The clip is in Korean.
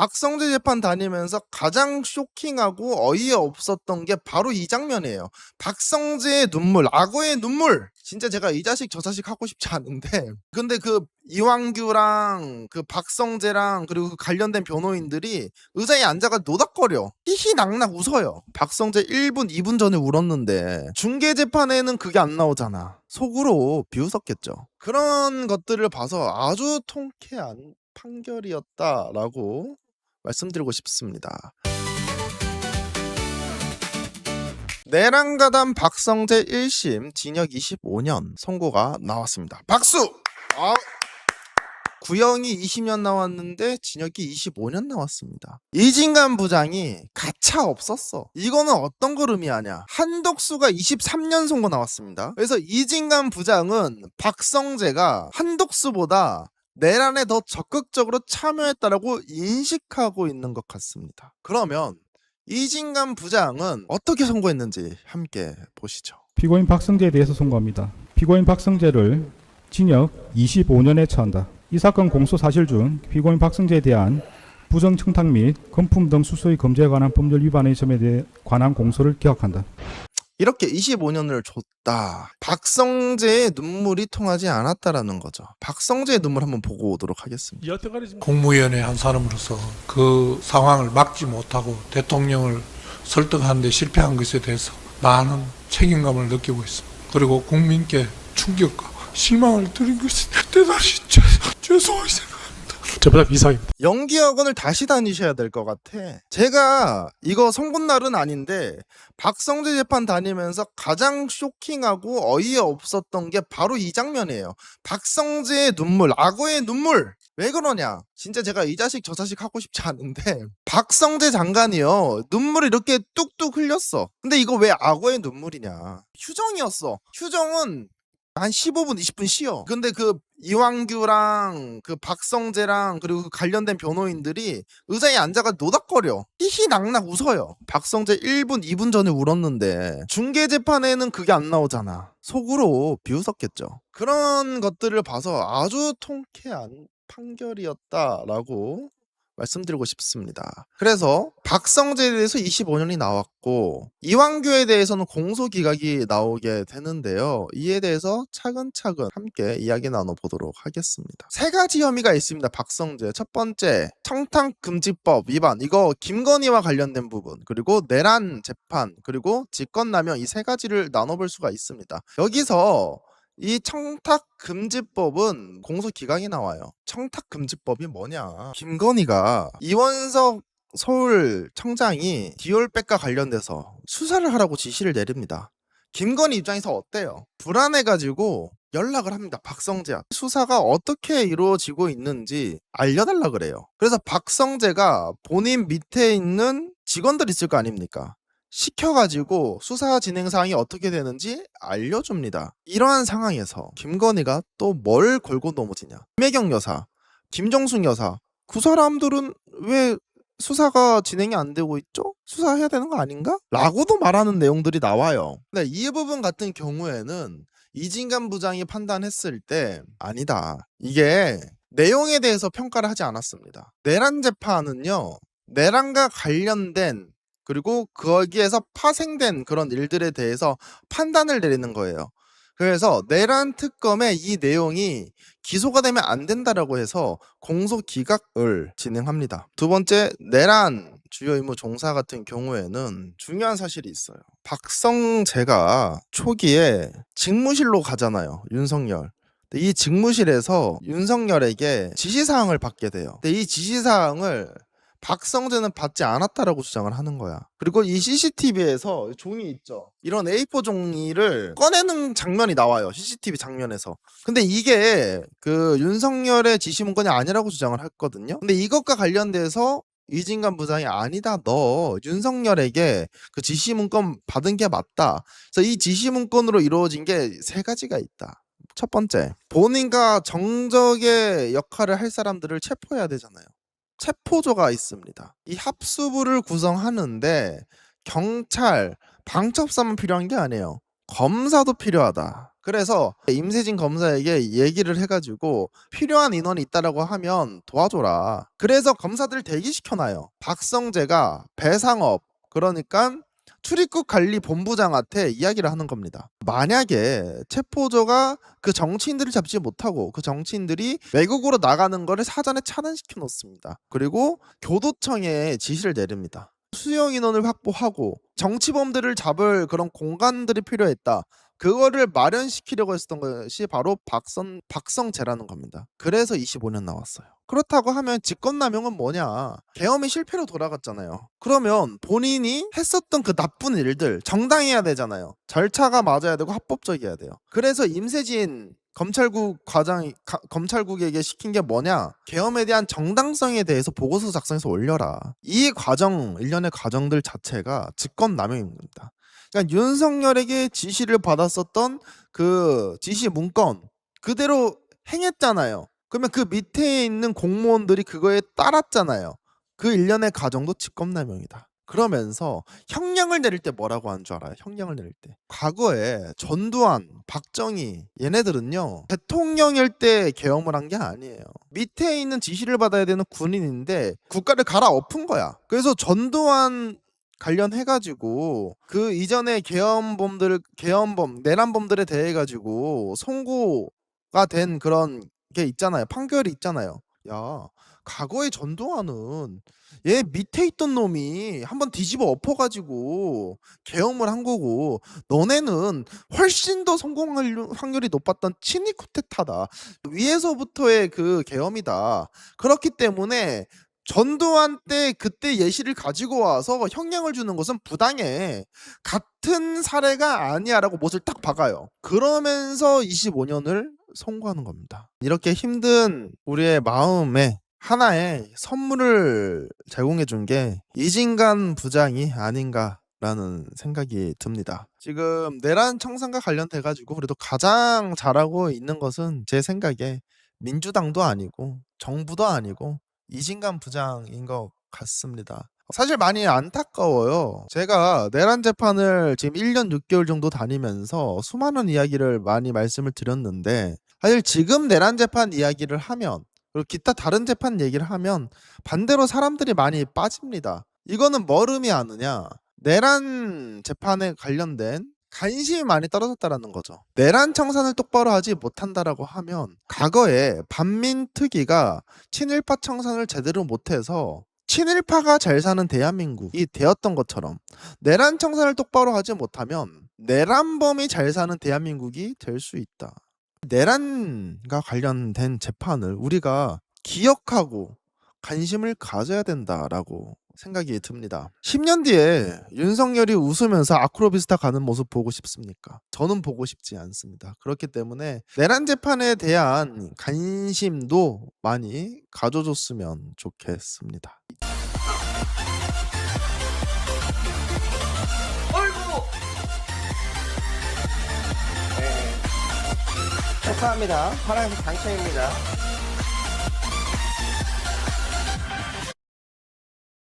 박성재 재판 다니면서 가장 쇼킹하고 어이없었던 게 바로 이 장면이에요. 박성재의 눈물, 악어의 눈물. 진짜 제가 이 자식 저 자식 하고 싶지 않은데, 근데 그 이왕규랑 그 박성재랑 그리고 그 관련된 변호인들이 의자에 앉아가 노닥거려 히히낙낙 웃어요. 박성재 1분 2분 전에 울었는데 중계 재판에는 그게 안 나오잖아. 속으로 비웃었겠죠. 그런 것들을 봐서 아주 통쾌한 판결이었다라고 말씀드리고 싶습니다. 내란가담 박성재 1심 징역 25년 선고가 나왔습니다. 박수! 구형이 20년 나왔는데 징역이 25년 나왔습니다. 이진관 부장이 가차 없었어. 이거는 어떤 걸 의미하냐? 한독수가 23년 선고 나왔습니다. 그래서 이진관 부장은 박성재가 한독수보다 내란에 더 적극적으로 참여했다라고 인식하고 있는 것 같습니다. 그러면 이진관 부장은 어떻게 선고했는지 함께 보시죠. 피고인 박성재에 대해서 선고합니다. 피고인 박성재를 징역 25년에 처한다. 이 사건 공소 사실 중 피고인 박성재에 대한 부정 청탁 및 금품 등 수수의 검제에 관한 법률 위반의 점에 대해 관한 공소를 기각한다. 이렇게 25년을 줬다. 박성재의 눈물이 통하지 않았다라는 거죠. 박성재의 눈물 한번 보고 오도록 하겠습니다. 국무위원회 한 사람으로서 그 상황을 막지 못하고 대통령을 설득하는 데 실패한 것에 대해서 많은 책임감을 느끼고 있습니다. 그리고 국민께 충격과 실망을 드린 것이 대단히 죄송하게 생각합니다. 저보다 이상입니다. 연기학원을 다시 다니셔야 될 것 같아. 제가 이거 선고날은 아닌데 박성재 재판 다니면서 가장 쇼킹하고 어이없었던 게 바로 이 장면이에요. 박성재의 눈물, 악어의 눈물. 왜 그러냐? 진짜 제가 이 자식 저 자식 하고 싶지 않은데 박성재 장관이요 눈물을 이렇게 뚝뚝 흘렸어. 근데 이거 왜 악어의 눈물이냐? 휴정이었어. 휴정은 한 15분 20분 쉬어. 근데 그 이왕규랑 그 박성재랑 그리고 그 관련된 변호인들이 의자에 앉아가 노닥거려 히히낙낙 웃어요. 박성재 1분 2분 전에 울었는데 중계 재판에는 그게 안 나오잖아. 속으로 비웃었겠죠. 그런 것들을 봐서 아주 통쾌한 판결이었다라고 말씀드리고 싶습니다. 그래서 박성재에 대해서 25년이 나왔고 이왕규에 대해서는 공소기각이 나오게 되는데요. 이에 대해서 차근차근 함께 이야기 나눠보도록 하겠습니다. 세 가지 혐의가 있습니다. 박성재. 첫 번째, 청탁금지법 위반. 이거 김건희와 관련된 부분. 그리고 내란 재판. 그리고 직권남용. 이 세 가지를 나눠볼 수가 있습니다. 여기서 이 청탁금지법은 공소기각이 나와요. 청탁금지법이 뭐냐? 김건희가 이원석 서울청장이 디올백과 관련돼서 수사를 하라고 지시를 내립니다. 김건희 입장에서 어때요? 불안해가지고 연락을 합니다. 박성재한테. 수사가 어떻게 이루어지고 있는지 알려달라 그래요. 그래서 박성재가 본인 밑에 있는 직원들 있을 거 아닙니까? 시켜가지고 수사 진행 사항이 어떻게 되는지 알려줍니다. 이러한 상황에서 김건희가 또 뭘 걸고 넘어지냐? 김혜경 여사, 김정숙 여사, 그 사람들은 왜 수사가 진행이 안 되고 있죠? 수사해야 되는 거 아닌가? 라고도 말하는 내용들이 나와요. 근데 이 부분 같은 경우에는 이진관 부장이 판단했을 때 아니다. 이게 내용에 대해서 평가를 하지 않았습니다. 내란 재판은요. 내란과 관련된 그리고 거기에서 파생된 그런 일들에 대해서 판단을 내리는 거예요. 그래서 내란 특검의 이 내용이 기소가 되면 안 된다라고 해서 공소기각을 진행합니다. 두 번째, 내란 주요 임무 종사 같은 경우에는 중요한 사실이 있어요. 박성재가 초기에 직무실로 가잖아요. 윤석열. 이 직무실에서 윤석열에게 지시사항을 받게 돼요. 근데 이 지시사항을 박성재는 받지 않았다라고 주장을 하는 거야. 그리고 이 CCTV에서 종이 있죠. 이런 A4 종이를 꺼내는 장면이 나와요. CCTV 장면에서. 근데 이게 그 윤석열의 지시 문건이 아니라고 주장을 했거든요. 근데 이것과 관련돼서 이진관 부장이 아니다. 너 윤석열에게 그 지시 문건 받은 게 맞다. 그래서 이 지시 문건으로 이루어진 게 세 가지가 있다. 첫 번째, 본인과 정적의 역할을 할 사람들을 체포해야 되잖아요. 체포조가 있습니다. 이 합수부를 구성하는데 경찰, 방첩사만 필요한 게 아니에요. 검사도 필요하다. 그래서 임세진 검사에게 얘기를 해가지고 필요한 인원이 있다라고 하면 도와줘라. 그래서 검사들을 대기시켜놔요. 박성재가 배상업, 그러니까 출입국 관리 본부장한테 이야기를 하는 겁니다. 만약에 체포조가 그 정치인들을 잡지 못하고 그 정치인들이 외국으로 나가는 거를 사전에 차단시켜 놓습니다. 그리고 교도청에 지시를 내립니다. 수용 인원을 확보하고 정치범들을 잡을 그런 공간들이 필요했다. 그거를 마련시키려고 했었던 것이 바로 박성재라는 겁니다. 그래서 25년 나왔어요. 그렇다고 하면 직권남용은 뭐냐? 계엄이 실패로 돌아갔잖아요. 그러면 본인이 했었던 그 나쁜 일들 정당해야 되잖아요. 절차가 맞아야 되고 합법적이어야 돼요. 그래서 임세진 검찰국에게 시킨 게 뭐냐? 계엄에 대한 정당성에 대해서 보고서 작성해서 올려라. 이 과정, 일련의 과정들 자체가 직권남용입니다. 그러니까 윤석열에게 지시를 받았었던 그 지시 문건 그대로 행했잖아요. 그러면 그 밑에 있는 공무원들이 그거에 따랐잖아요. 그 일련의 과정도 직권남용이다. 그러면서 형량을 내릴 때 뭐라고 한 줄 알아요? 형량을 내릴 때. 과거에 전두환, 박정희 얘네들은요. 대통령일 때 계엄을 한 게 아니에요. 밑에 있는 지시를 받아야 되는 군인인데 국가를 갈아엎은 거야. 그래서 전두환 관련해가지고 그 이전에 내란범들에 대해 가지고 선고가 된 그런 게 있잖아요. 판결이 있잖아요. 야, 과거에 전두환은 얘 밑에 있던 놈이 한번 뒤집어 엎어가지고 계엄을 한 거고 너네는 훨씬 더 성공할 확률이 높았던 친위 쿠데타다. 위에서부터의 그 계엄이다. 그렇기 때문에 전두환 때 그때 예시를 가지고 와서 형량을 주는 것은 부당해. 같은 사례가 아니야라고 못을 딱 박아요. 그러면서 25년을 선고하는 겁니다. 이렇게 힘든 우리의 마음에 하나의 선물을 제공해 준 게 이진관 부장이 아닌가라는 생각이 듭니다. 지금 내란 청산과 관련돼 가지고 그래도 가장 잘하고 있는 것은 제 생각에 민주당도 아니고 정부도 아니고 이진관 부장인 것 같습니다. 사실 많이 안타까워요. 제가 내란 재판을 지금 1년 6개월 정도 다니면서 수많은 이야기를 많이 말씀을 드렸는데 사실 지금 내란 재판 이야기를 하면 그리고 기타 다른 재판 얘기를 하면 반대로 사람들이 많이 빠집니다. 이거는 뭘 의미하느냐? 내란 재판에 관련된 관심이 많이 떨어졌다라는 거죠. 내란 청산을 똑바로 하지 못한다라고 하면 과거에 반민특위가 친일파 청산을 제대로 못해서 친일파가 잘 사는 대한민국이 되었던 것처럼 내란 청산을 똑바로 하지 못하면 내란범이 잘 사는 대한민국이 될 수 있다. 내란과 관련된 재판을 우리가 기억하고 관심을 가져야 된다라고 생각이 듭니다. 10년 뒤에 윤석열이 웃으면서 아크로비스타 가는 모습 보고 싶습니까? 저는 보고 싶지 않습니다. 그렇기 때문에 내란 재판에 대한 관심도 많이 가져줬으면 좋겠습니다. 어이구! 네. 축하합니다. 파란색 당첨입니다.